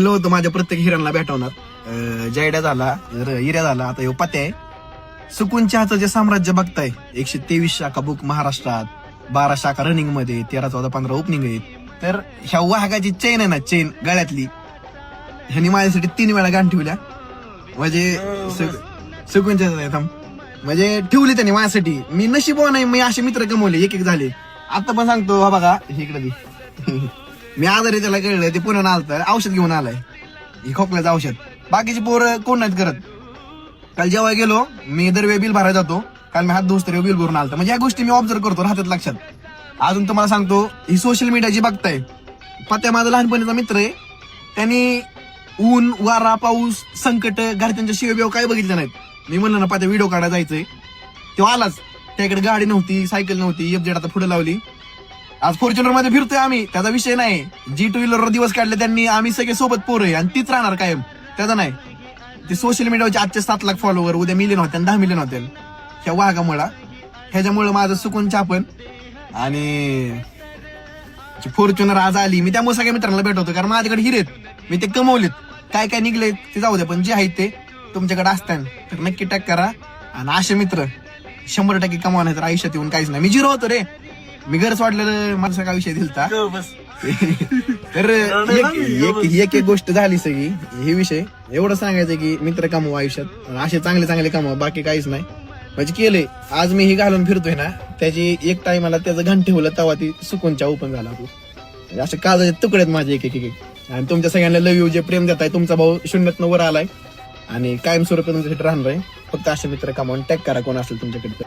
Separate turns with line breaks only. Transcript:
म्हणलं होतं माझ्या प्रत्येक हिरांना भेटवणार. जयड्या झाला, हिऱ्या झाला, आता ह्यो पत्या आहे. सुकून चहाचं जे साम्राज्य बघताय, 123 शाखा बुक महाराष्ट्रात, 12 शाखा रनिंग मध्ये, 13, 14, 15 ओपनिंग आहेत. तर ह्या वाहकाची चेन आहे ना, चेन गळ्यातली, ह्यांनी माझ्यासाठी 3 वेळा गाण ठेवल्या. म्हणजे सुकून चहा म्हणजे ठेवली त्यांनी माझ्यासाठी. मी नशीबवान नाही, मी असे मित्र कमवले, एक झाले. आता पण सांगतो, हा बघा इकडे मी आजारी त्याला कळलं, ते पुन्हा आलतं, औषध घेऊन आलाय, हे खोकल्याचं औषध. बाकीची पोरं कोण नाहीत करत. काल जेव्हा गेलो मी दरवेळी बिल भरायला जातो, काल मी हात धुस तरी बिल भरून आलतो. म्हणजे या गोष्टी मी ऑब्झर्व करतो, राहतात लक्षात. अजून तुम्हाला सांगतो, ही सोशल मीडिया जी बघताय, पत्या माझा लहानपणीचा मित्र आहे. त्यांनी ऊन, वारा, पाऊस, संकट, घरच्यांच्या शिवेबिव काय बघितलं नाहीत. मी म्हणलं ना पत्या व्हिडिओ काढायला जायचंय, तेव्हा आलाच. त्याकडे गाडी नव्हती, सायकल नव्हती, FZ आता पुढे लावली. आज फॉर्च्युनर मध्ये फिरतोय आम्ही, त्याचा विषय नाही. G2 व्हीलरवर दिवस काढले त्यांनी, आम्ही सगळे सोबत पोरं आहे आणि तीच राहणार कायम, त्याचा नाही. ते सोशल मीडियावरचे आजचे 7 लाख फॉलोवर उद्या मिलियन होते, 10 मिलियन होते ह्या वाघामुळा. ह्याच्यामुळे माझं सुकून छापन आणि फॉर्च्युनर आज आली. मी त्यामुळे सगळ्या मित्रांना भेटवतो, कारण माझ्याकडे हिरेत, मी ते कमवलेत. काय काय निघले ते जाऊ द्या, पण जे आहेत ते तुमच्याकडे असतात तर नक्की टॅग करा. आणि असे मित्र 100% कमावणार तर आयुष्यात येऊन काहीच नाही. मी 0 होतो रे, मी घर सोडलेलं, माझा सगळा विषय दिलता. तर एक गोष्ट झाली सगळी, हे विषय एवढं सांगायचं की मित्र कमवा आयुष्यात, असे चांगले चांगले कमवा, बाकी काहीच नाही. म्हणजे केलंय. आज मी ही घालून फिरतोय ना, त्याची एक टाइमला त्याचं घंटे ठेवलं तेव्हा ती सुकूनच्या ओपन झाला. तू असे काळजाचे तुकडे आहेत माझे एक. आणि तुमच्या सगळ्यांना लव यू, जे प्रेम देताय. तुमचा भाऊ 0 वर आलाय आणि कायमस्वरूपी तुमच्यासाठी राहणार आहे. फक्त असे मित्र कमावून टॅग करा कोण असेल तुमच्याकडे.